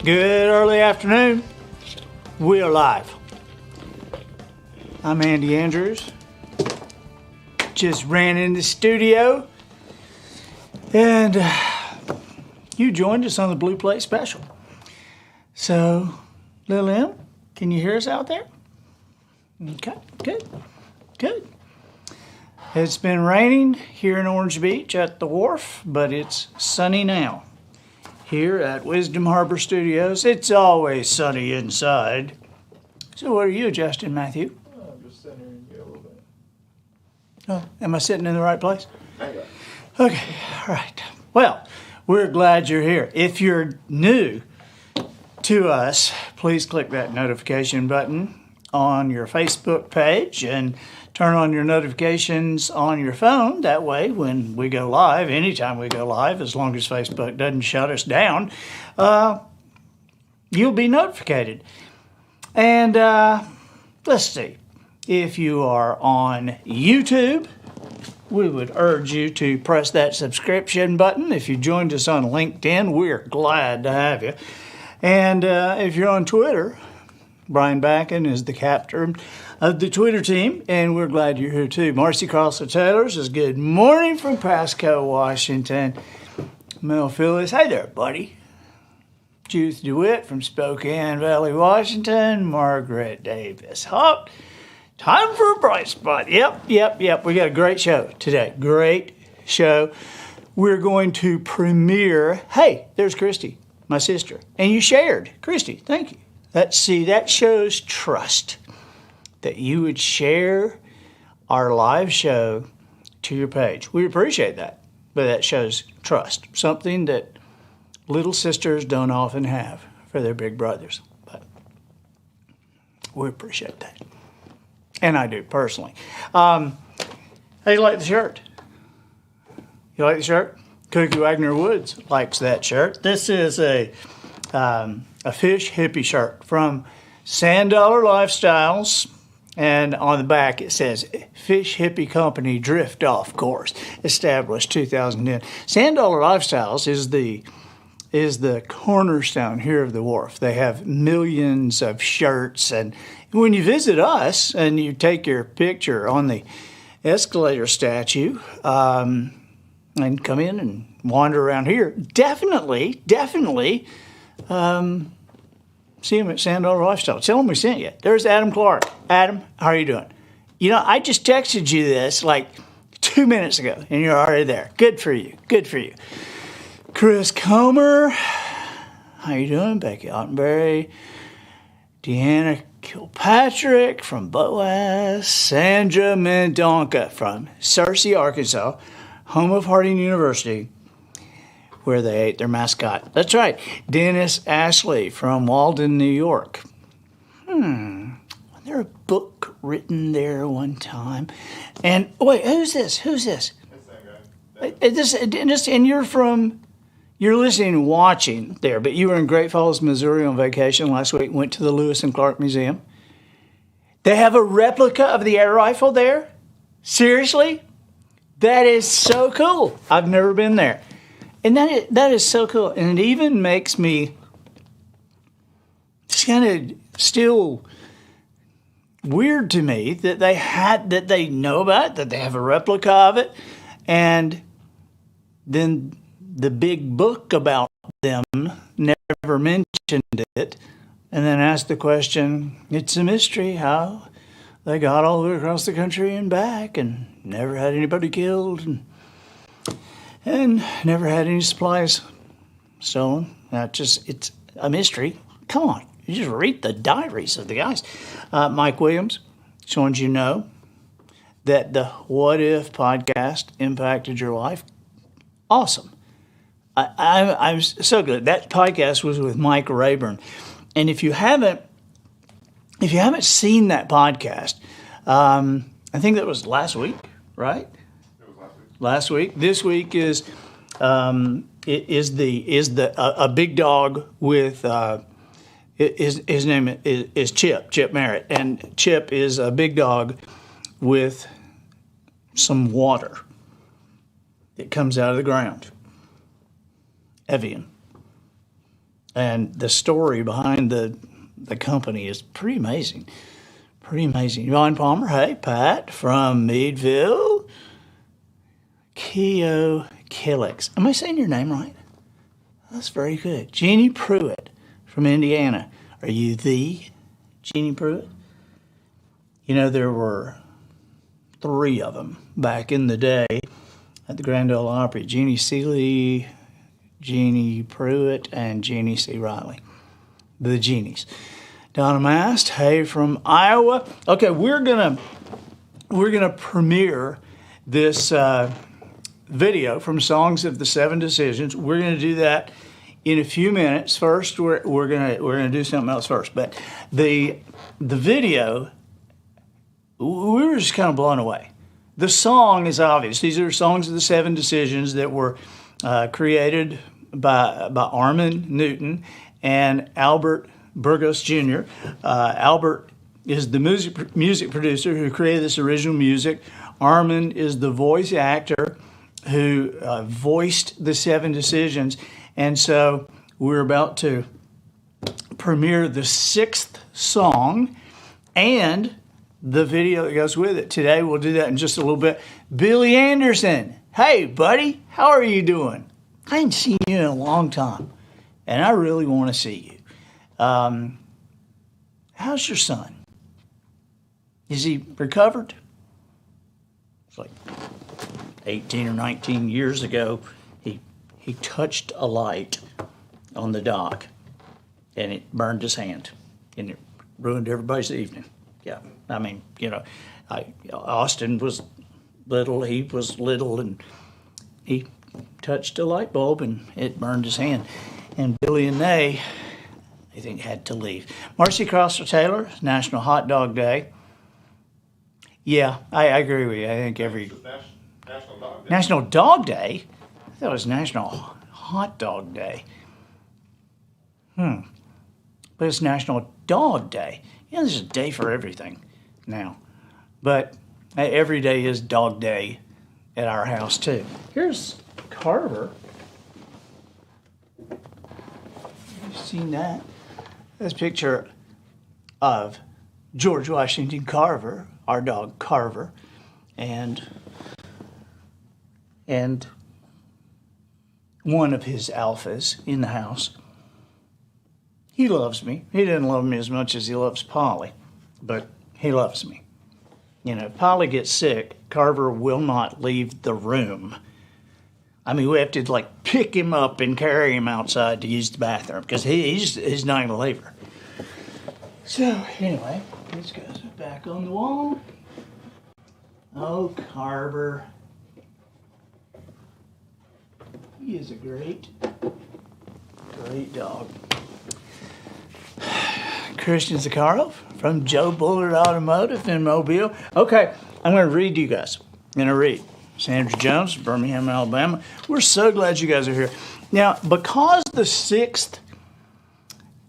Good early afternoon. We are live. I'm Andy Andrews. Just ran in the studio and you joined us on the Blue Plate Special. So, Lil M, can you hear us out there? Okay, good. It's been raining here in Orange Beach at the wharf, but it's sunny now. Here at Wisdom Harbor Studios, it's always sunny inside. So what are you adjusting, Matthew? I'm just centering you a little bit. Oh, am I sitting in the right place? Okay, all right. Well, we're glad you're here. If you're new to us, please click that notification button on your Facebook page and turn on your notifications on your phone. That way, when we go live, anytime we go live, as long as Facebook doesn't shut us down, you'll be notified. And let's see, if you are on YouTube, we would urge you to press that subscription button. If you joined us on LinkedIn, we're glad to have you. And if you're on Twitter, Brian Backen is the captain of the Twitter team, and we're glad you're here too. Marcy Carlson-Taylor says, good morning from Pasco, Washington. Mel Phyllis, hey there, buddy. Judith DeWitt from Spokane Valley, Washington. Margaret Davis. Oh, time for a bright spot. Yep. We got a great show today. Great show. We're going to premiere. Hey, there's Christy, my sister. And you shared. Christy, thank you. That shows trust. That you would share our live show to your page. We appreciate that. But that shows trust. Something that little sisters don't often have for their big brothers. But we appreciate that. And I do, personally. How do you like the shirt? You like the shirt? Cookie Wagner Woods likes that shirt. This is a fish hippie shirt from Sand Dollar Lifestyles. And on the back it says, Fish Hippie Company Drift Off Course, established 2010. Sand Dollar Lifestyles is the cornerstone here of the wharf. They have millions of shirts. And when you visit us and you take your picture on the escalator statue and come in and wander around here, definitely see them at Sand Dollar Lifestyle. Tell them we sent you. There's Adam Clark. Adam, how are you doing? You know, I just texted you this like 2 minutes ago, and you're already there. Good for you. Chris Comer, how you doing? Becky Ottenberry, Deanna Kilpatrick from Boaz, Sandra Mendonca from Searcy, Arkansas, home of Harding University, where they ate their mascot. That's right. Dennis Ashley from Walden, New York. Was there a book written there one time? And wait, who's this? That's that guy. And you're listening and watching there, but you were in Great Falls, Missouri on vacation last week, went to the Lewis and Clark Museum. They have a replica of the air rifle there? Seriously? That is so cool. I've never been there. And that is so cool. And it even makes me just kind of still weird to me that they know about it, that they have a replica of it, and then the big book about them never mentioned it, and then asked the question, it's a mystery how they got all the way across the country and back and never had anybody killed and never had any supplies stolen. It's a mystery. Come on, you just read the diaries of the guys. Mike Williams, just wanted you to know that the What If podcast impacted your life. Awesome. I'm so good. That podcast was with Mike Rayburn. And if you haven't seen that podcast, I think that was last week, right? Last week. This week is a big dog with his name is Chip Merritt, and Chip is a big dog with some water that comes out of the ground. Evian. And the story behind the company is pretty amazing. Pretty amazing. Yvonne Palmer, hey, Pat from Meadville. Keo Killix. Am I saying your name right? That's very good. Jeannie Pruitt from Indiana. Are you the Jeannie Pruitt? You know, there were 3 of them back in the day at the Grand Ole Opry. Jeannie Seeley, Jeannie Pruitt, and Jeannie C. Riley. The Jeannies. Donna Mast, hey, from Iowa. Okay, we're gonna premiere this video from Songs of the 7 Decisions. We're gonna do that in a few minutes. First, we're gonna do something else first. But the video, we were just kind of blown away. The song is obvious. These are Songs of the 7 Decisions that were created by Armin Newton and Albert Burgos Jr. Albert is the music producer who created this original music. Armin is the voice actor who voiced the 7 Decisions. And so we're about to premiere the 6th song and the video that goes with it. Today we'll do that in just a little bit. Billy Anderson, hey buddy, how are you doing? I ain't seen you in a long time, and I really want to see you. How's your son? Is he recovered? It's like 18 or 19 years ago, he touched a light on the dock, and it burned his hand, and it ruined everybody's evening. Yeah, I mean, you know, Austin was little, he was little, and he touched a light bulb, and it burned his hand. And Billy and Nay, I think, had to leave. Marcy Crosser Taylor, National Hot Dog Day. Yeah, I agree with you. I think every... National Dog Day. National Dog Day? I thought it was National Hot Dog Day. But it's National Dog Day. You know, there's a day for everything now. But every day is Dog Day at our house, too. Here's Carver. You've seen that? That's a picture of George Washington Carver, our dog Carver, and one of his alphas in the house. He loves me. He doesn't love me as much as he loves Polly, but he loves me. You know, if Polly gets sick, Carver will not leave the room. I mean, we have to like pick him up and carry him outside to use the bathroom because he's not going to leave her. So anyway, this goes back on the wall. Oh, Carver. He is a great dog. Christian Zakharov from Joe Bullard Automotive in Mobile. Okay, I'm going to read to you guys. I'm going to read. Sandra Jones, Birmingham, Alabama. We're so glad you guys are here. Now, because the 6th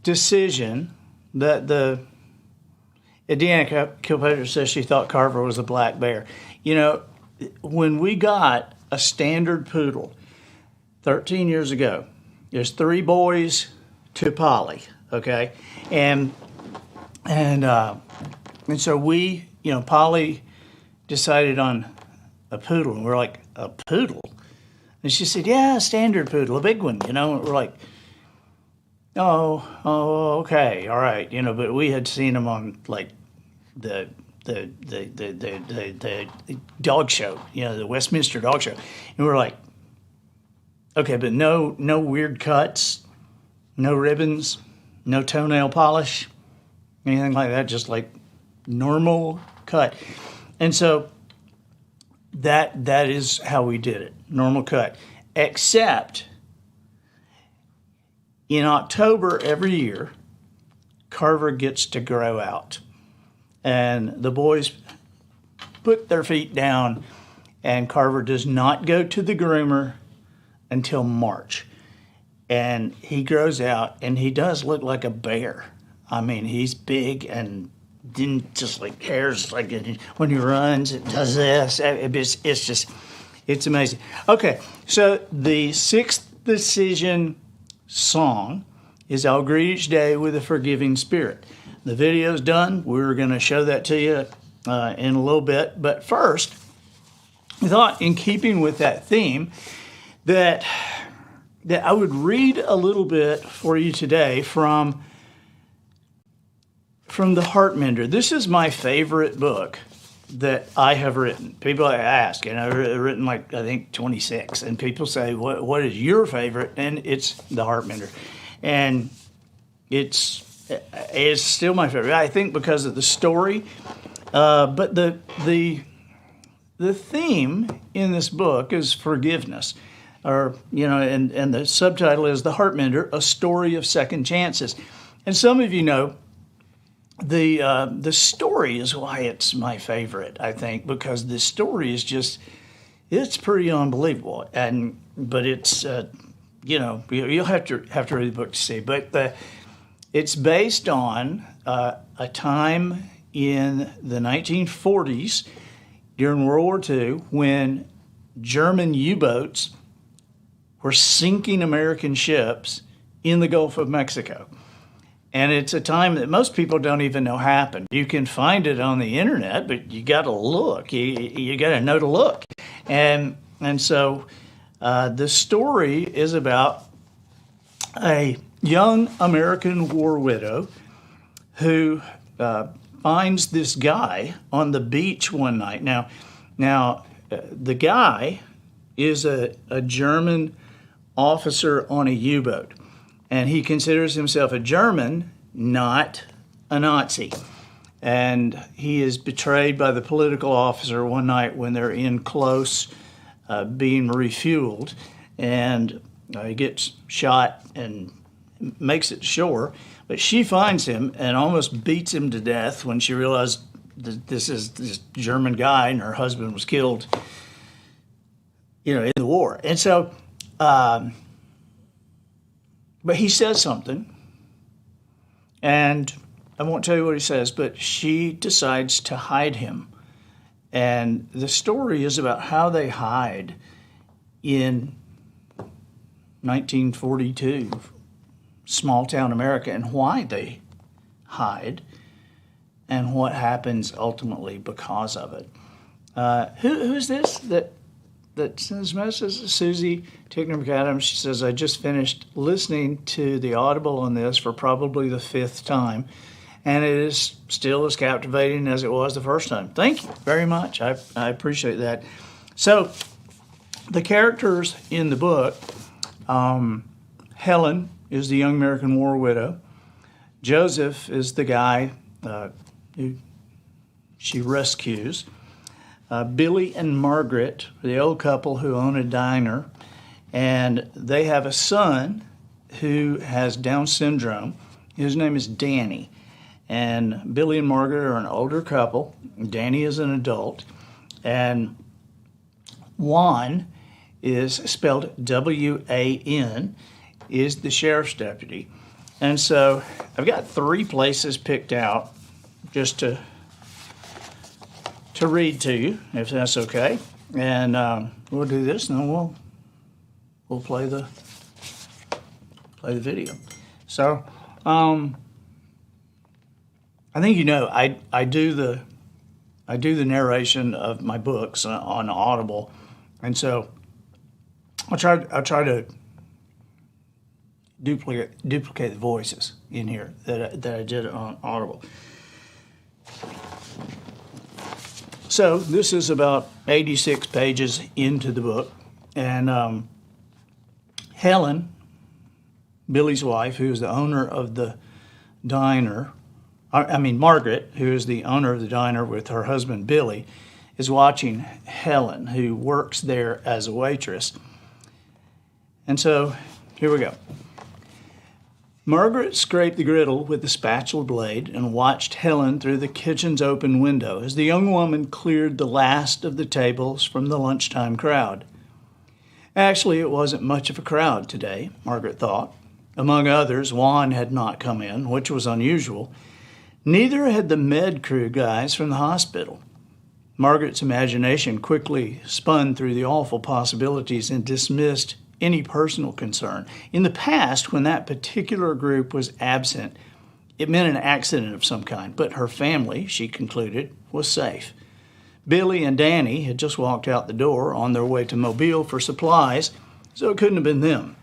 decision that Deanna Kilpatrick says she thought Carver was a black bear. You know, when we got a standard poodle 13 years ago, there's 3 boys to Polly, okay? And so we, you know, Polly decided on a poodle, and we're like, a poodle? And she said, yeah, a standard poodle, a big one, you know? And we're like, oh, okay, all right, you know, but we had seen them on like the dog show, you know, the Westminster Dog Show, and we're like, okay, but no weird cuts, no ribbons, no toenail polish, anything like that, just like normal cut. And so that is how we did it, normal cut, except in October every year, Carver gets to grow out. And the boys put their feet down, and Carver does not go to the groomer until March. And he grows out, and he does look like a bear. I mean, he's big and didn't just like hairs, like when he runs, it does this. It's amazing. Okay, so the 6th decision song is I'll greet each day with a forgiving spirit. The video's done. We're going to show that to you in a little bit. But first, we thought, in keeping with that theme, that I would read a little bit for you today from the Heart Mender. This is my favorite book that I have written. People ask, and I've written I think 26, and people say, what is your favorite? And it's the Heart Mender. And it's still my favorite, I think, because of the story. But the theme in this book is forgiveness. And the subtitle is The Heart Mender, A Story of Second Chances. And some of you know, the story is why it's my favorite, I think, because the story is it's pretty unbelievable. But it's, you'll have to read the book to see. But it's based on a time in the 1940s during World War II when German U-boats were sinking American ships in the Gulf of Mexico. And it's a time that most people don't even know happened. You can find it on the internet, but you got to look. You got to know to look. And so the story is about a young American war widow who finds this guy on the beach one night. Now, the guy is a German officer on a U-boat, and he considers himself a German, not a Nazi. And he is betrayed by the political officer one night when they're in close, being refueled, and he gets shot and makes it to shore. But she finds him and almost beats him to death when she realized that this is this German guy and her husband was killed, in the war. And so, but he says something, and I won't tell you what he says, but she decides to hide him. And the story is about how they hide in 1942, small town America, and why they hide and what happens ultimately because of it. Who's this that sends messages? Susie Tickner McAdams. She says, I just finished listening to the Audible on this for probably the 5th time, and it is still as captivating as it was the first time. Thank you very much. I appreciate that. So the characters in the book, Helen is the young American war widow. Joseph is the guy who she rescues. Billy and Margaret, the old couple who own a diner, and they have a son who has Down syndrome. His name is Danny. And Billy and Margaret are an older couple. Danny is an adult. And Juan is spelled W-A-N, is the sheriff's deputy. And so I've got 3 places picked out just to read to you, if that's okay. And we'll do this, and then we'll play the video. So I think I do the narration of my books on Audible, and so I'll try to duplicate the voices in here that I did on Audible. So this is about 86 pages into the book, and Helen, Billy's wife, who is the owner of the diner, Margaret, who is the owner of the diner with her husband Billy, is watching Helen, who works there as a waitress. And so here we go. Margaret scraped the griddle with the spatula blade and watched Helen through the kitchen's open window as the young woman cleared the last of the tables from the lunchtime crowd. Actually, it wasn't much of a crowd today, Margaret thought. Among others, Juan had not come in, which was unusual. Neither had the med crew guys from the hospital. Margaret's imagination quickly spun through the awful possibilities and dismissed any personal concern. In the past, when that particular group was absent, it meant an accident of some kind, but her family, she concluded, was safe. Billy and Danny had just walked out the door on their way to Mobile for supplies, so it couldn't have been them.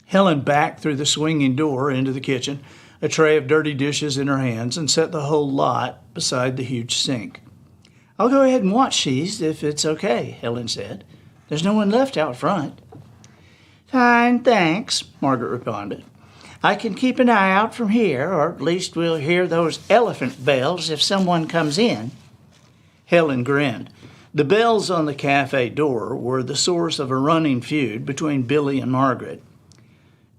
Helen backed through the swinging door into the kitchen, a tray of dirty dishes in her hands, and set the whole lot beside the huge sink. "I'll go ahead and watch these if it's okay," Helen said. "There's no one left out front." "Fine, thanks," Margaret responded. "I can keep an eye out from here, or at least we'll hear those elephant bells if someone comes in." Helen grinned. The bells on the cafe door were the source of a running feud between Billy and Margaret.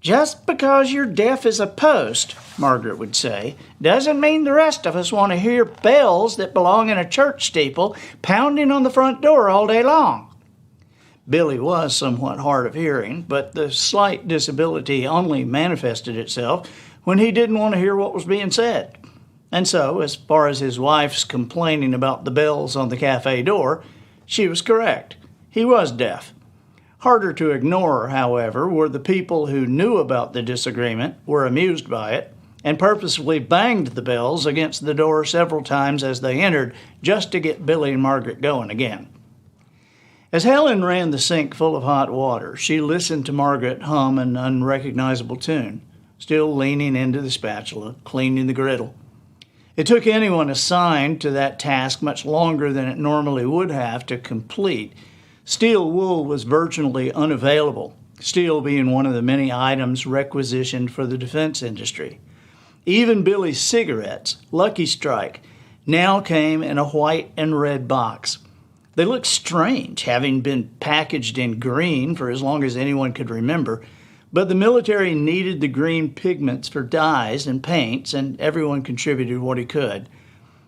"Just because you're deaf as a post," Margaret would say, "doesn't mean the rest of us want to hear bells that belong in a church steeple pounding on the front door all day long." Billy was somewhat hard of hearing, but the slight disability only manifested itself when he didn't want to hear what was being said. And so, as far as his wife's complaining about the bells on the cafe door, she was correct. He was deaf. Harder to ignore, however, were the people who knew about the disagreement, were amused by it, and purposefully banged the bells against the door several times as they entered, just to get Billy and Margaret going again. As Helen ran the sink full of hot water, she listened to Margaret hum an unrecognizable tune, still leaning into the spatula, cleaning the griddle. It took anyone assigned to that task much longer than it normally would have to complete. Steel wool was virtually unavailable, steel being one of the many items requisitioned for the defense industry. Even Billy's cigarettes, Lucky Strike, now came in a white and red box. They looked strange, having been packaged in green for as long as anyone could remember, but the military needed the green pigments for dyes and paints, and everyone contributed what he could.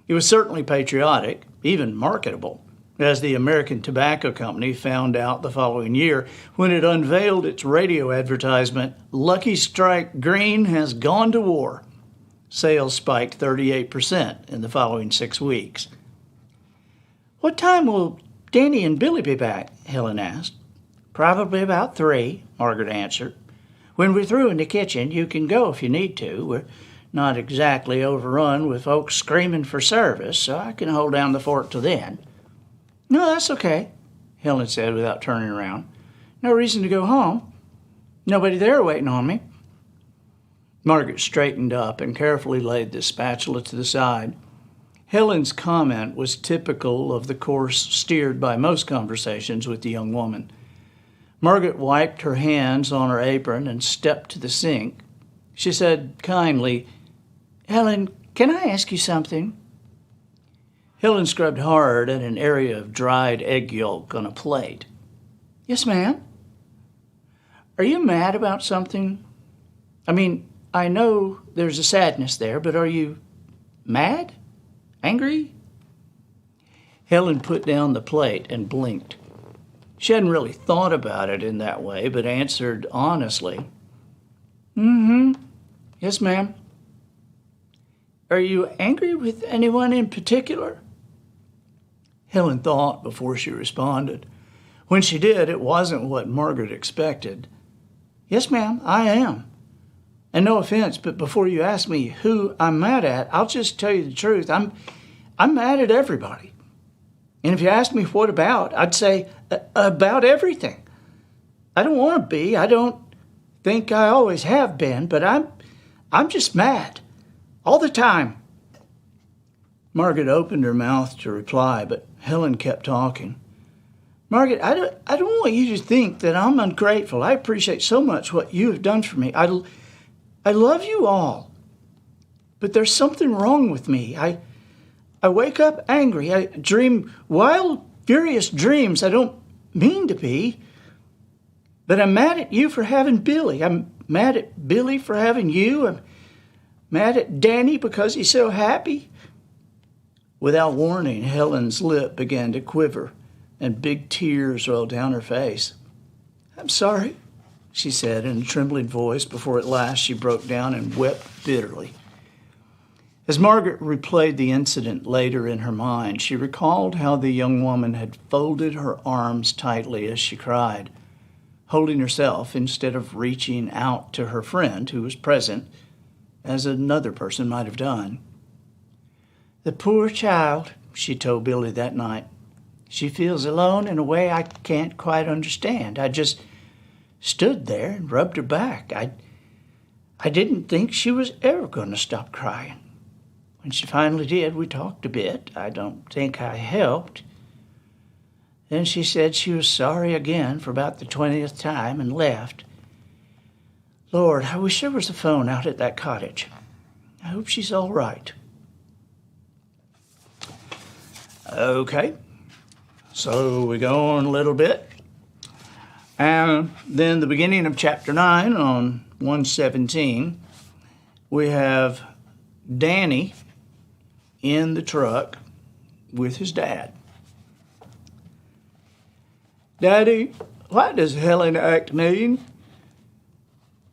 It was certainly patriotic, even marketable, as the American Tobacco Company found out the following year when it unveiled its radio advertisement, "Lucky Strike Green has gone to war." Sales spiked 38% in the following 6 weeks. "What time will Danny and Billy be back?" Helen asked. "Probably about 3, Margaret answered. "When we're through in the kitchen, you can go if you need to. We're not exactly overrun with folks screaming for service, so I can hold down the fort till then." "No, that's okay," Helen said without turning around. "No reason to go home. Nobody there waiting on me." Margaret straightened up and carefully laid the spatula to the side. Helen's comment was typical of the course steered by most conversations with the young woman. Margaret wiped her hands on her apron and stepped to the sink. She said kindly, "Helen, can I ask you something?" Helen scrubbed hard at an area of dried egg yolk on a plate. "Yes, ma'am." "Are you mad about something? I mean, I know there's a sadness there, but are you mad? Angry?" Helen put down the plate and blinked. She hadn't really thought about it in that way, but answered honestly, Yes, ma'am." "Are you angry with anyone in particular?" Helen thought before she responded. When she did, it wasn't what Margaret expected. "Yes, ma'am, I am. And no offense, but before you ask me who I'm mad at, I'll just tell you the truth. I'm mad at everybody. And if you ask me what about, I'd say about everything. I don't want to be. I don't think I always have been, but I'm just mad. All the time." Margaret opened her mouth to reply, but Helen kept talking. "Margaret, I don't want you to think that I'm ungrateful. I appreciate so much what you have done for me. I love you all. But there's something wrong with me. I wake up angry. I dream wild, furious dreams I don't mean to be. But I'm mad at you for having Billy. I'm mad at Billy for having you. I'm mad at Danny because he's so happy." Without warning, Helen's lip began to quiver, and big tears rolled down her face. "I'm sorry," she said in a trembling voice before at last she broke down and wept bitterly. As Margaret replayed the incident later in her mind, she recalled how the young woman had folded her arms tightly as she cried, holding herself instead of reaching out to her friend who was present, as another person might have done. "The poor child," she told Billy that night. "She feels alone in a way I can't quite understand. I just stood there and rubbed her back. I didn't think she was ever going to stop crying. When she finally did, we talked a bit. I don't think I helped. Then she said she was sorry again for about the 20th time and left. Lord, I wish there was a phone out at that cottage. I hope she's all right." Okay, so we go on a little bit. And then the beginning of chapter 9 on 117, we have Danny in the truck with his dad. "Daddy, why does Helen act mean?"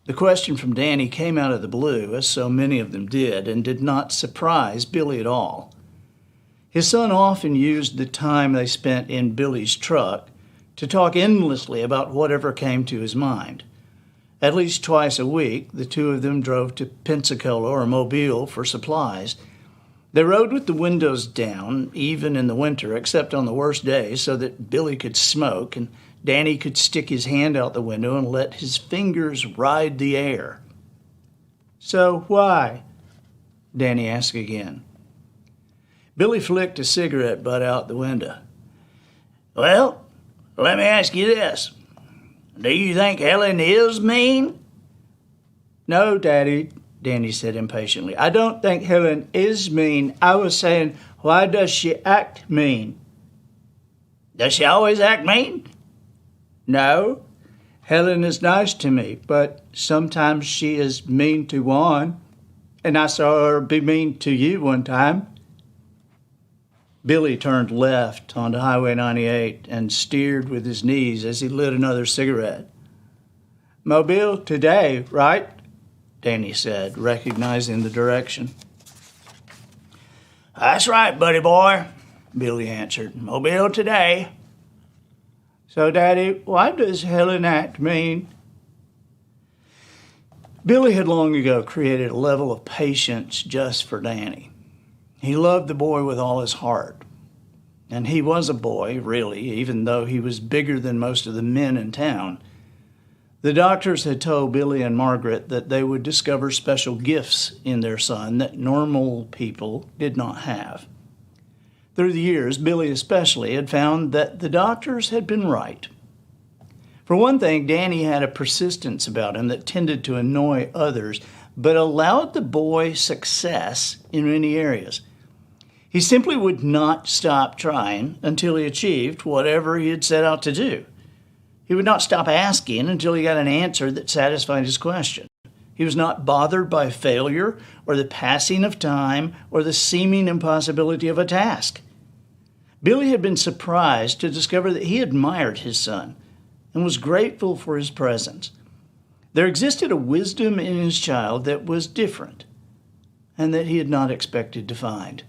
The question from Danny came out of the blue, as so many of them did, and did not surprise Billy at all. His son often used the time they spent in Billy's truck to talk endlessly about whatever came to his mind. At least twice a week, the two of them drove to Pensacola or Mobile for supplies. They rode with the windows down, even in the winter, except on the worst days, so that Billy could smoke and Danny could stick his hand out the window and let his fingers ride the air. "So why?" Danny asked again. Billy flicked a cigarette butt out the window. "Well, let me ask you this. Do you think Helen is mean?" "No, Daddy," Danny said impatiently. "I don't think Helen is mean. I was saying, why does she act mean?" "Does she always act mean?" "No. Helen is nice to me, but sometimes she is mean to Juan, and I saw her be mean to you one time." Billy turned left onto Highway 98 and steered with his knees as he lit another cigarette. "Mobile today, right?" Danny said, recognizing the direction. "That's right, buddy boy," Billy answered. "Mobile today." "So, Daddy, why does Helen act mean?" Billy had long ago created a level of patience just for Danny. He loved the boy with all his heart. And he was a boy, really, even though he was bigger than most of the men in town. The doctors had told Billy and Margaret that they would discover special gifts in their son that normal people did not have. Through the years, Billy especially had found that the doctors had been right. For one thing, Danny had a persistence about him that tended to annoy others, but allowed the boy success in many areas. He simply would not stop trying until he achieved whatever he had set out to do. He would not stop asking until he got an answer that satisfied his question. He was not bothered by failure or the passing of time or the seeming impossibility of a task. Billy had been surprised to discover that he admired his son and was grateful for his presence. There existed a wisdom in his child that was different and that he had not expected to find.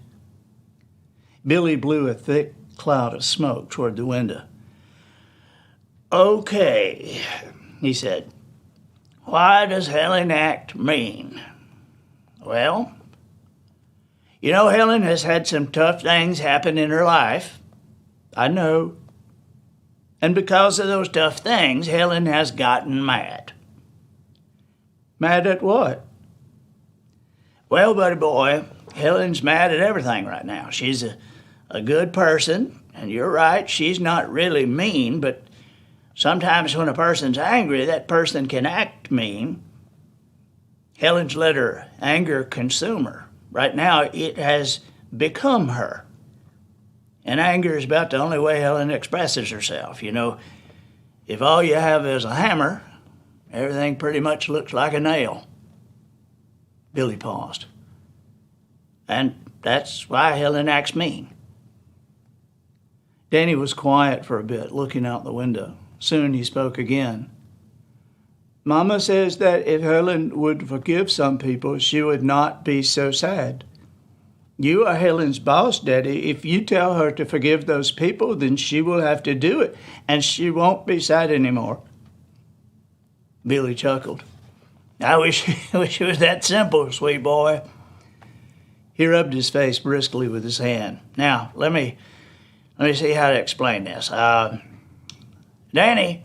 Billy blew a thick cloud of smoke toward the window. "Okay," he said. "Why does Helen act mean? Well, you know Helen has had some tough things happen in her life." "I know." "And because of those tough things, Helen has gotten mad." "Mad at what?" "Well, buddy boy, Helen's mad at everything right now. She's a good person, and you're right, she's not really mean, but sometimes when a person's angry, that person can act mean. Helen's let her anger consume her. Right now, it has become her. And anger is about the only way Helen expresses herself. You know, if all you have is a hammer, everything pretty much looks like a nail." Billy paused. "And that's why Helen acts mean." Danny was quiet for a bit, looking out the window. Soon he spoke again. "Mama says that if Helen would forgive some people, she would not be so sad. You are Helen's boss, Daddy. If you tell her to forgive those people, then she will have to do it, and she won't be sad anymore." Billy chuckled. I wish it was that simple, sweet boy. He rubbed his face briskly with his hand. Now, let me see how to explain this. Danny,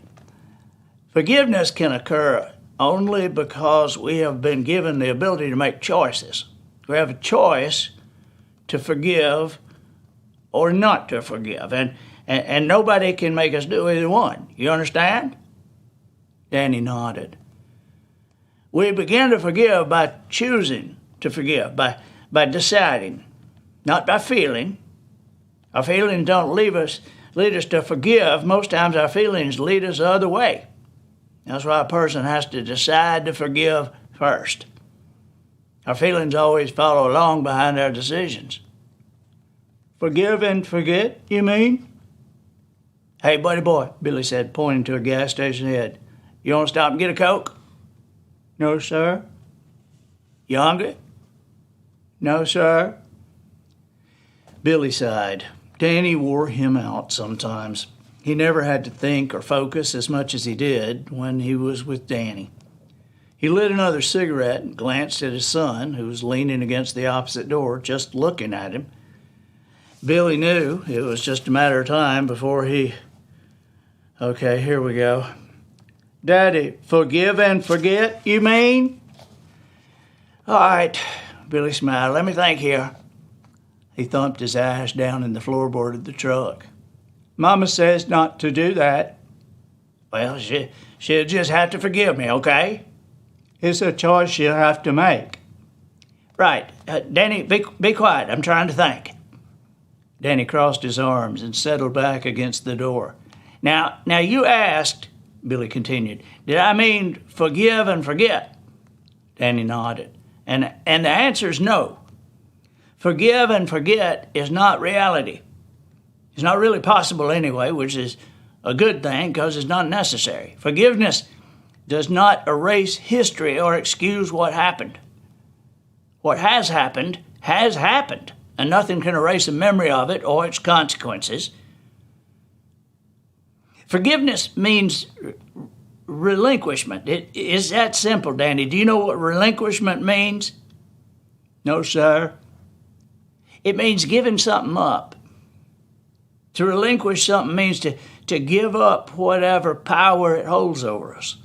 forgiveness can occur only because we have been given the ability to make choices. We have a choice to forgive or not to forgive, and nobody can make us do either one. You understand? Danny nodded. We begin to forgive by choosing to forgive, by deciding, not by feeling. Our feelings don't lead us to forgive. Most times our feelings lead us the other way. That's why a person has to decide to forgive first. Our feelings always follow along behind our decisions. Forgive and forget, you mean? Hey, buddy boy, Billy said, pointing to a gas station ahead. You want to stop and get a Coke? No, sir. You hungry? No, sir. Billy sighed. Danny wore him out sometimes. He never had to think or focus as much as he did when he was with Danny. He lit another cigarette and glanced at his son, who was leaning against the opposite door, just looking at him. Billy knew it was just a matter of time before he... Okay, here we go. Daddy, forgive and forget, you mean? All right, Billy smiled. Let me think here. He thumped his ass down in the floorboard of the truck. Mama says not to do that. Well, she'll just have to forgive me, okay? It's a choice she'll have to make. Right. Danny, be quiet. I'm trying to think. Danny crossed his arms and settled back against the door. Now you asked, Billy continued, did I mean forgive and forget? Danny nodded. And the answer is no. Forgive and forget is not reality. It's not really possible anyway, which is a good thing because it's not necessary. Forgiveness does not erase history or excuse what happened. What has happened, and nothing can erase a memory of it or its consequences. Forgiveness means relinquishment. It is that simple, Danny. Do you know what relinquishment means? No, sir. It means giving something up. To relinquish something means to give up whatever power it holds over us.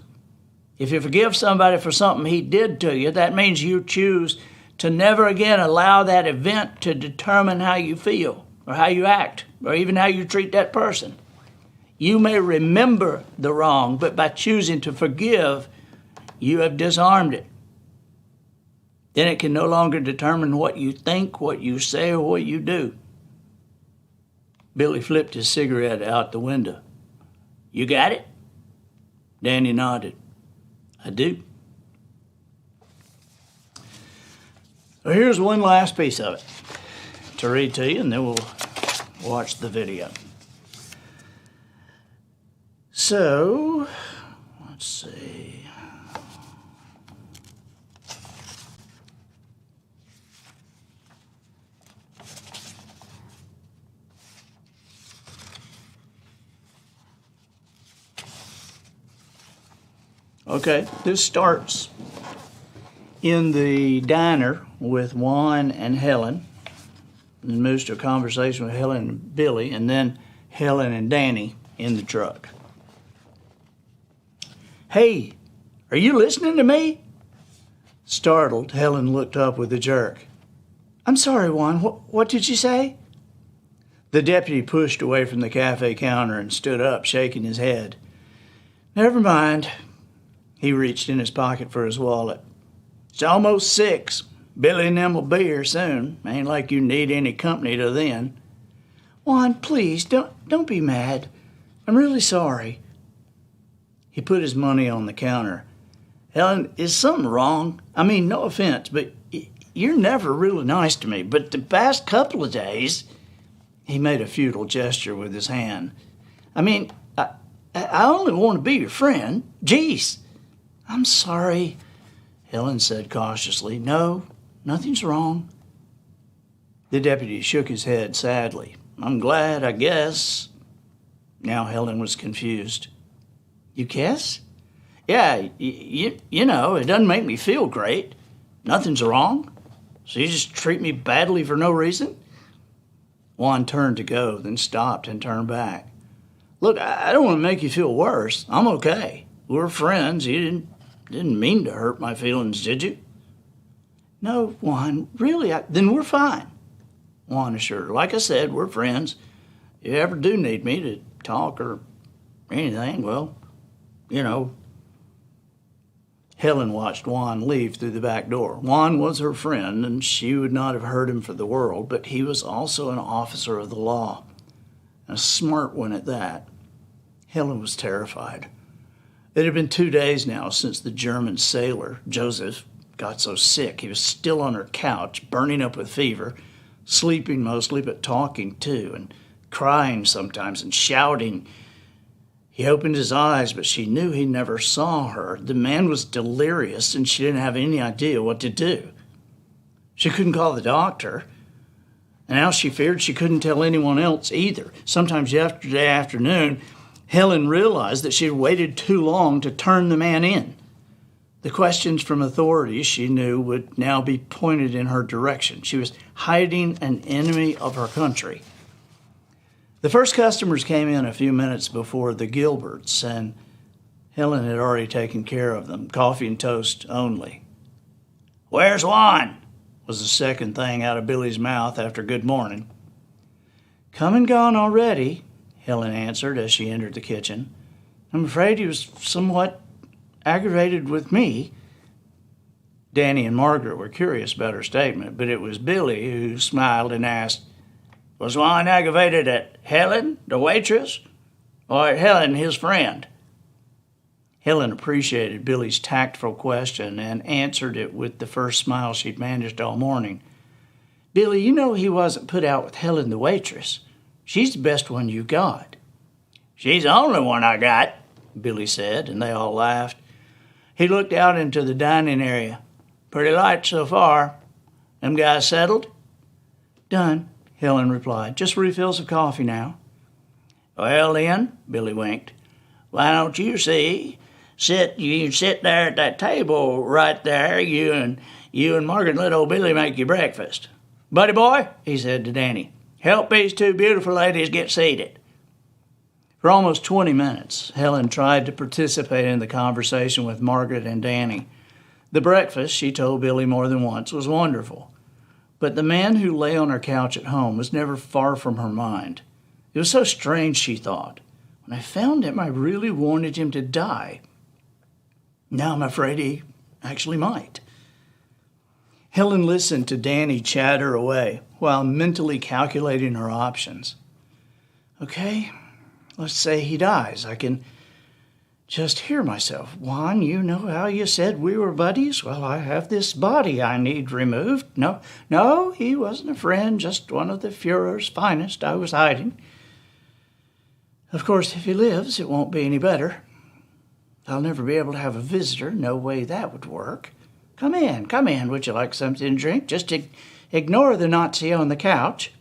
If you forgive somebody for something he did to you, that means you choose to never again allow that event to determine how you feel or how you act or even how you treat that person. You may remember the wrong, but by choosing to forgive, you have disarmed it. Then it can no longer determine what you think, what you say, or what you do. Billy flipped his cigarette out the window. You got it? Danny nodded. I do. Well, here's one last piece of it to read to you, and then we'll watch the video. So, let's see. Okay, this starts in the diner with Juan and Helen, and moves to a conversation with Helen and Billy, and then Helen and Danny in the truck. Hey, are you listening to me? Startled, Helen looked up with a jerk. I'm sorry, Juan, what did you say? The deputy pushed away from the cafe counter and stood up, shaking his head. Never mind. He reached in his pocket for his wallet. It's almost 6. Billy and them will be here soon. Ain't like you need any company till then. Juan, please, don't be mad. I'm really sorry. He put his money on the counter. Helen, is something wrong? I mean, no offense, but you're never really nice to me. But the past couple of days... He made a futile gesture with his hand. I mean, I only want to be your friend. Jeez. I'm sorry, Helen said cautiously. No, nothing's wrong. The deputy shook his head sadly. I'm glad, I guess. Now Helen was confused. You guess? Yeah, you know, it doesn't make me feel great. Nothing's wrong. So you just treat me badly for no reason? Juan turned to go, then stopped and turned back. Look, I don't want to make you feel worse. I'm okay. We're friends. You didn't mean to hurt my feelings, did you? No, Juan, really, then we're fine, Juan assured her. Like I said, we're friends. If you ever do need me to talk or anything, well, you know. Helen watched Juan leave through the back door. Juan was her friend, and she would not have hurt him for the world, but he was also an officer of the law, and a smart one at that. Helen was terrified. It had been 2 days now since the German sailor, Joseph, got so sick he was still on her couch, burning up with fever, sleeping mostly, but talking too, and crying sometimes and shouting. He opened his eyes, but she knew he never saw her. The man was delirious, and she didn't have any idea what to do. She couldn't call the doctor, and now she feared she couldn't tell anyone else either. Sometimes yesterday afternoon, Helen realized that she had waited too long to turn the man in. The questions from authorities, she knew, would now be pointed in her direction. She was hiding an enemy of her country. The first customers came in a few minutes before the Gilberts, and Helen had already taken care of them, coffee and toast only. "Where's Juan?" was the second thing out of Billy's mouth after good morning. "Come and gone already," Helen answered as she entered the kitchen. "I'm afraid he was somewhat aggravated with me." Danny and Margaret were curious about her statement, but it was Billy who smiled and asked, "Was Juan aggravated at Helen, the waitress, or at Helen, his friend?" Helen appreciated Billy's tactful question and answered it with the first smile she'd managed all morning. "Billy, you know he wasn't put out with Helen, the waitress. She's the best one you got." "She's the only one I got," Billy said, and they all laughed. He looked out into the dining area. "Pretty light so far. Them guys settled?" "Done," Helen replied. "Just refills of coffee now." "Well, then," Billy winked, "why don't you sit there at that table right there, you and Margaret, and let old Billy make you breakfast. Buddy boy," he said to Danny, "help these two beautiful ladies get seated." For almost 20 minutes, Helen tried to participate in the conversation with Margaret and Danny. The breakfast, she told Billy more than once, was wonderful. But the man who lay on her couch at home was never far from her mind. It was so strange, she thought. When I found him, I really wanted him to die. Now I'm afraid he actually might. Helen listened to Danny chatter away while mentally calculating her options. Okay, let's say he dies. I can just hear myself. "Juan, you know how you said we were buddies? Well, I have this body I need removed." No, he wasn't a friend, just one of the Fuhrer's finest I was hiding. Of course, if he lives, it won't be any better. I'll never be able to have a visitor. No way that would work. Come in. Would you like something to drink? Just ignore the Nazi on the couch."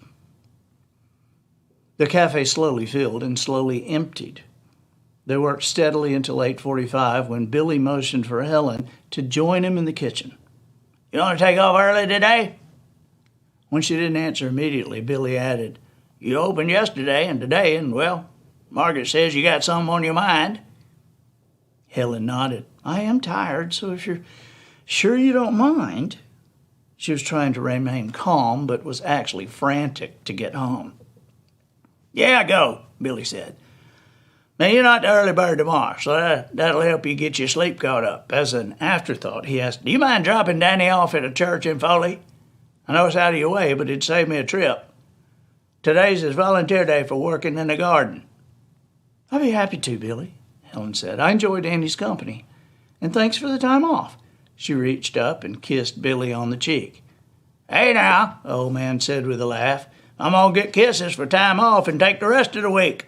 The cafe slowly filled and slowly emptied. They worked steadily until 8:45 when Billy motioned for Helen to join him in the kitchen. "You want to take off early today?" When she didn't answer immediately, Billy added, "You opened yesterday and today, and, well, Margaret says you got something on your mind." Helen nodded. "I am tired, so if you're sure you don't mind." She was trying to remain calm, but was actually frantic to get home. "Yeah, go," Billy said. "Now, you're not the early bird tomorrow, so that'll help you get your sleep caught up." As an afterthought, he asked, "Do you mind dropping Danny off at a church in Foley? I know it's out of your way, but it'd save me a trip. Today's his volunteer day for working in the garden." "I'd be happy to, Billy," Helen said. "I enjoy Danny's company. And thanks for the time off." She reached up and kissed Billy on the cheek. "Hey now," the old man said with a laugh. "I'm going to get kisses for time off and take the rest of the week."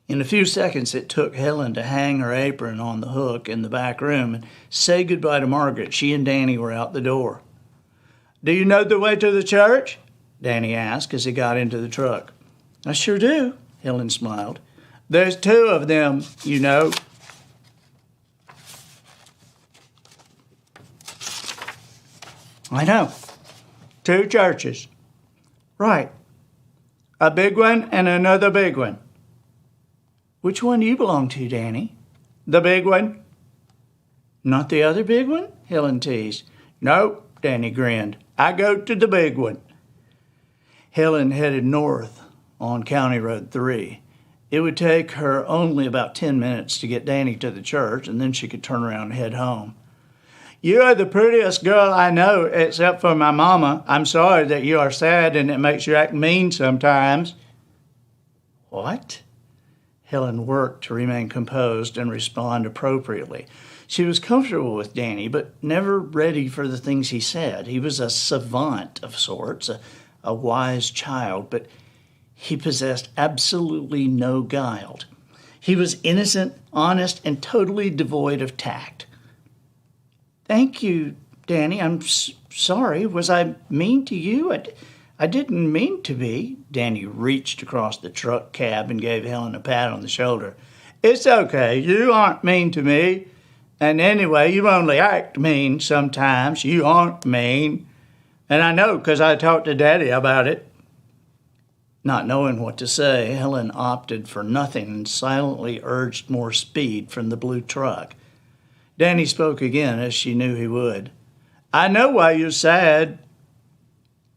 In a few seconds, it took Helen to hang her apron on the hook in the back room and say goodbye to Margaret. She and Danny were out the door. "Do you know the way to the church?" Danny asked as he got into the truck. "I sure do," Helen smiled. "There's two of them, you know." I know. 2 churches. Right. A big one and another big one. Which one do you belong to, Danny? The big one. Not the other big one? Helen teased. Nope, Danny grinned. I go to the big one. Helen headed north on County Road 3. It would take her only about 10 minutes to get Danny to the church, and then she could turn around and head home. You are the prettiest girl I know, except for my mama. I'm sorry that you are sad and it makes you act mean sometimes. What? Helen worked to remain composed and respond appropriately. She was comfortable with Danny, but never ready for the things he said. He was a savant of sorts, a wise child, but he possessed absolutely no guile. He was innocent, honest, and totally devoid of tact. Thank you, Danny. I'm sorry. Was I mean to you? I didn't mean to be. Danny reached across the truck cab and gave Helen a pat on the shoulder. It's okay. You aren't mean to me. And anyway, you only act mean sometimes. You aren't mean. And I know because I talked to Daddy about it. Not knowing what to say, Helen opted for nothing and silently urged more speed from the blue truck. Danny spoke again, as she knew he would. I know why you're sad.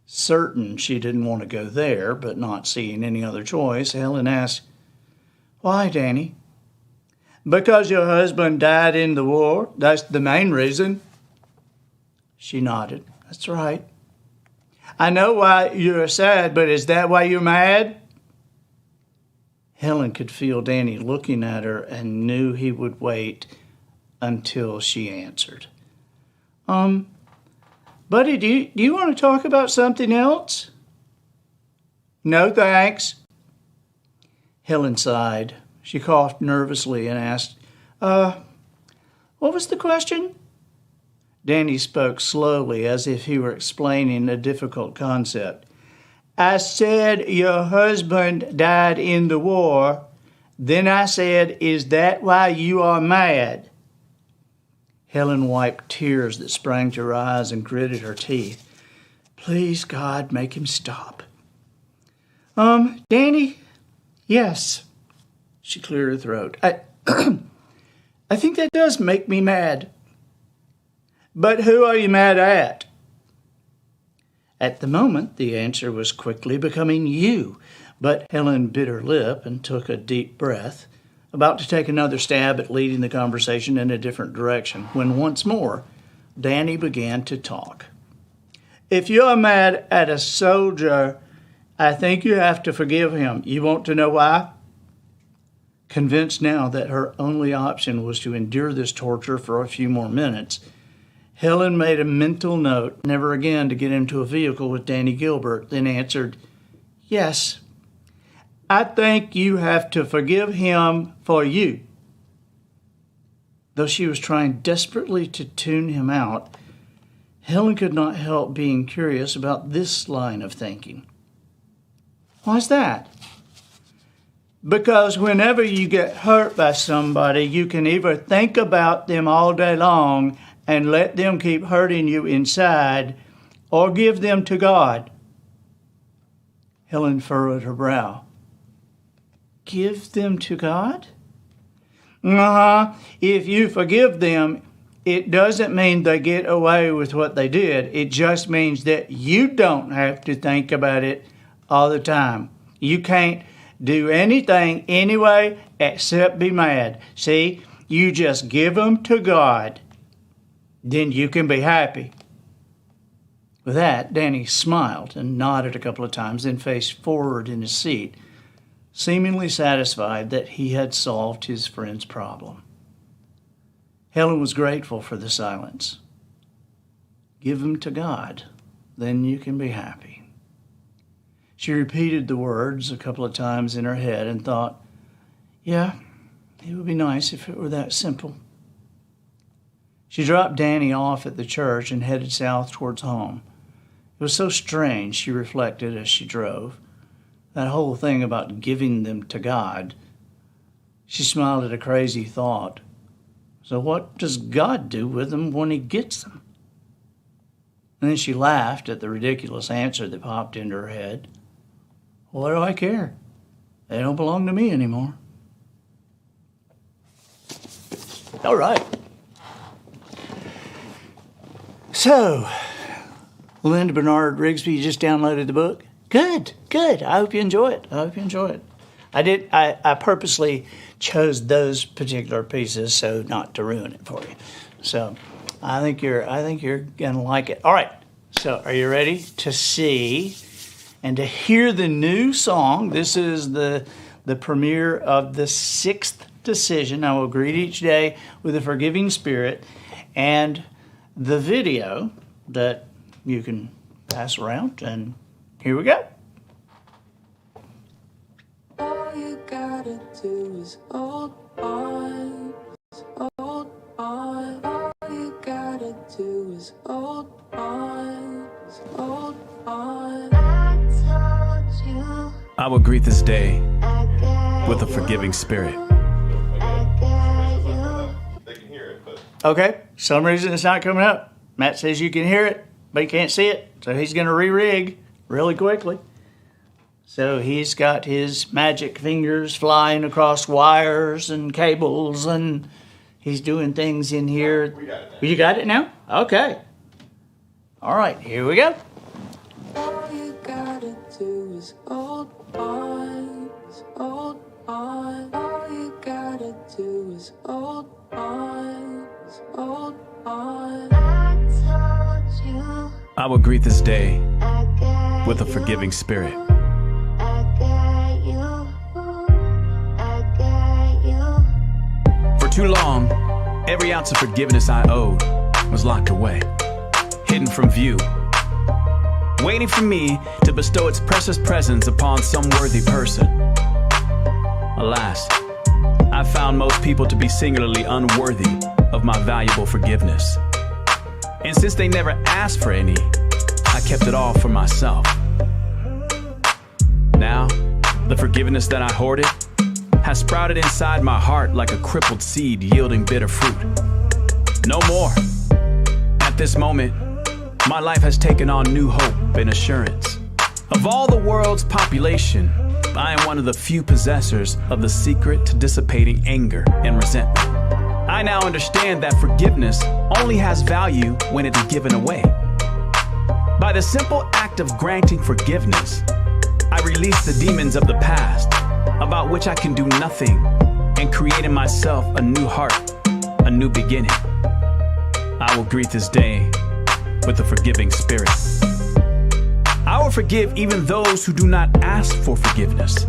Certain she didn't want to go there, but not seeing any other choice, Helen asked, Why, Danny? Because your husband died in the war. That's the main reason. She nodded. That's right. I know why you're sad, but is that why you're mad? Helen could feel Danny looking at her and knew he would wait until she answered. Buddy, do you want to talk about something else? No, thanks. Helen sighed. She coughed nervously and asked, what was the question? Danny spoke slowly as if he were explaining a difficult concept. I said your husband died in the war. Then I said, is that why you are mad? Helen wiped tears that sprang to her eyes and gritted her teeth. Please, God, make him stop. Danny? Yes. She cleared her throat. I think that does make me mad. But who are you mad at? At the moment, the answer was quickly becoming you, but Helen bit her lip and took a deep breath, about to take another stab at leading the conversation in a different direction, when once more, Danny began to talk. If you're mad at a soldier, I think you have to forgive him. You want to know why? Convinced now that her only option was to endure this torture for a few more minutes, Helen made a mental note never again to get into a vehicle with Danny Gilbert, then answered, Yes, I think you have to forgive him for you. Though she was trying desperately to tune him out, Helen could not help being curious about this line of thinking. Why's that? Because whenever you get hurt by somebody, you can either think about them all day long and let them keep hurting you inside, or give them to God. Helen furrowed her brow. Give them to God? If you forgive them, it doesn't mean they get away with what they did. It just means that you don't have to think about it all the time. You can't do anything anyway except be mad. See, you just give them to God. Then you can be happy. With that, Danny smiled and nodded a couple of times, then faced forward in his seat, seemingly satisfied that he had solved his friend's problem. Helen was grateful for the silence. Give them to God, then you can be happy. She repeated the words a couple of times in her head and thought, yeah, it would be nice if it were that simple. She dropped Danny off at the church and headed south towards home. It was so strange, she reflected as she drove. That whole thing about giving them to God. She smiled at a crazy thought. So what does God do with them when he gets them? And then she laughed at the ridiculous answer that popped into her head. What do I care? They don't belong to me anymore. All right. So, Linda Bernard Rigsby, you just downloaded the book? Good. I hope you enjoy it. I purposely chose those particular pieces so not to ruin it for you. So, I think you're gonna like it. All right. So, are you ready to see and to hear the new song? This is the premiere of the 6th decision. I will greet each day with a forgiving spirit, and the video that you can pass around. And here we go. All you gotta do is hold on, hold on. All you gotta do is hold on, hold on. I told you I will greet this day with a forgiving spirit. They can hear it, but Okay, some reason it's not coming up. Matt says you can hear it, but you can't see it. So he's going to re-rig really quickly. So he's got his magic fingers flying across wires and cables, and he's doing things in here. we got it now. You got it now? Okay. All right, here we go. all you gotta do is hold on, hold on. All you gotta do is hold on, hold on. I told you I will greet this day with a forgiving spirit. For too long, every ounce of forgiveness I owed was locked away, hidden from view, waiting for me to bestow its precious presence upon some worthy person. Alas, I found most people to be singularly unworthy of my valuable forgiveness. And since they never asked for any, I kept it all for myself. Now, the forgiveness that I hoarded has sprouted inside my heart like a crippled seed yielding bitter fruit. No more. At this moment, my life has taken on new hope and assurance. Of all the world's population, I am one of the few possessors of the secret to dissipating anger and resentment. I now understand that forgiveness only has value when it is given away. By the simple act of granting forgiveness, I release the demons of the past, about which I can do nothing, and create in myself a new heart, a new beginning. I will greet this day with a forgiving spirit. I will forgive even those who do not ask for forgiveness.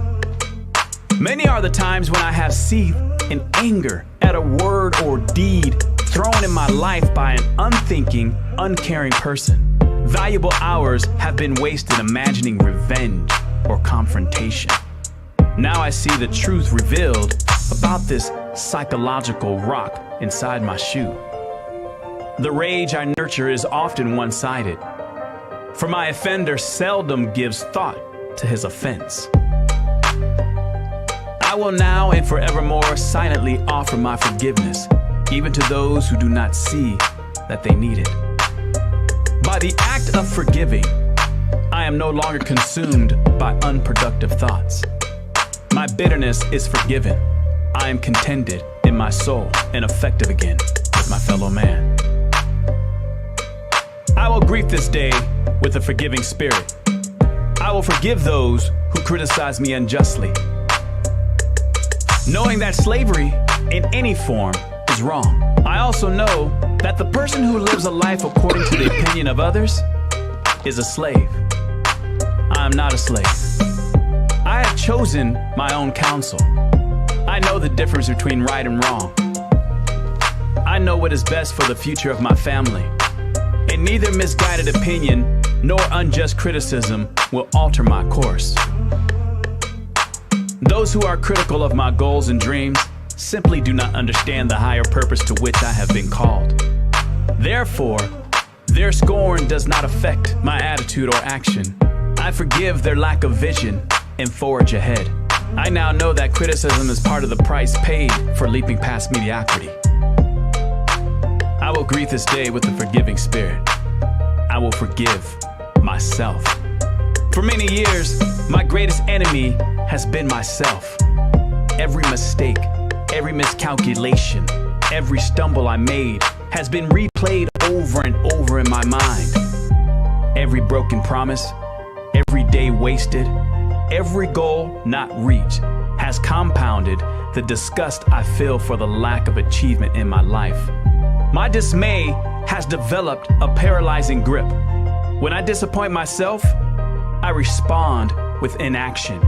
Many are the times when I have seethed in anger at a word or deed thrown in my life by an unthinking, uncaring person. Valuable hours have been wasted imagining revenge or confrontation. Now I see the truth revealed about this psychological rock inside my shoe. The rage I nurture is often one-sided, for my offender seldom gives thought to his offense. I will now and forevermore silently offer my forgiveness, even to those who do not see that they need it. By the act of forgiving, I am no longer consumed by unproductive thoughts. My bitterness is forgiven. I am contented in my soul and effective again with my fellow man. I will greet this day with a forgiving spirit. I will forgive those who criticize me unjustly, knowing that slavery in any form is wrong. I also know that the person who lives a life according to the opinion of others is a slave. I am not a slave. I have chosen my own counsel. I know the difference between right and wrong. I know what is best for the future of my family, and neither misguided opinion nor unjust criticism will alter my course. Those who are critical of my goals and dreams simply do not understand the higher purpose to which I have been called. Therefore, their scorn does not affect my attitude or action. I forgive their lack of vision and forge ahead. I now know that criticism is part of the price paid for leaping past mediocrity. I will greet this day with a forgiving spirit. I I will forgive myself. For many years, my greatest enemy has been myself. Every mistake, every miscalculation, every stumble I made has been replayed over and over in my mind. Every broken promise, every day wasted, every goal not reached has compounded the disgust I feel for the lack of achievement in my life. My dismay has developed a paralyzing grip. When I disappoint myself, I respond with inaction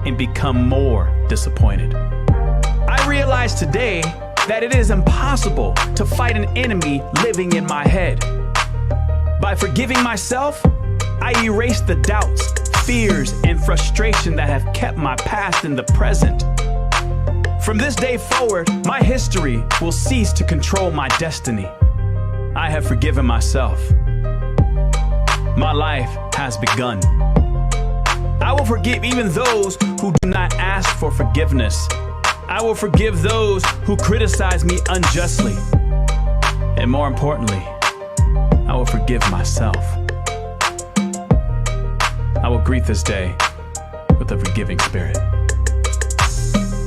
and become more disappointed. I realize today that it is impossible to fight an enemy living in my head. By forgiving myself, I erase the doubts, fears, and frustration that have kept my past in the present. From this day forward, my history will cease to control my destiny. I have forgiven myself. My life has begun. I will forgive even those who do not ask for forgiveness. I will forgive those who criticize me unjustly. And more importantly, I will forgive myself. I will greet this day with a forgiving spirit.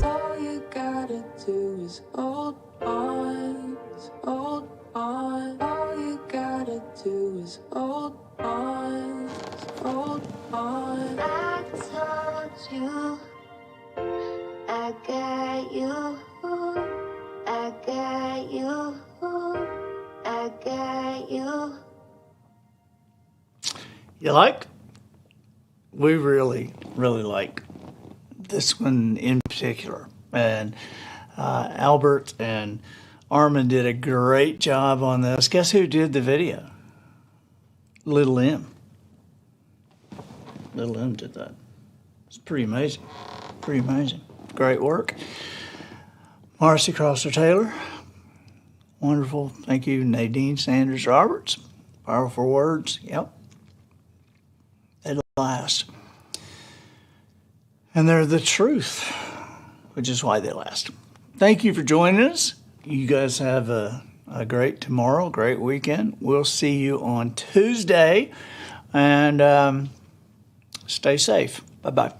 All you gotta do is hold on, hold on. All you gotta do is hold on, hold on. I told you I got you, I got you, I got you. You like? We really like this one in particular. And Albert and Armin did a great job on this. Guess who did the video? Little M. Little M did that. It's pretty amazing. Pretty amazing. Great work. Marcy Crosser Taylor. Wonderful. Thank you, Nadine Sanders Roberts. Powerful words. Yep. They last. And they're the truth, which is why they last. Thank you for joining us. You guys have a great tomorrow, great weekend. We'll see you on Tuesday. And stay safe. Bye-bye.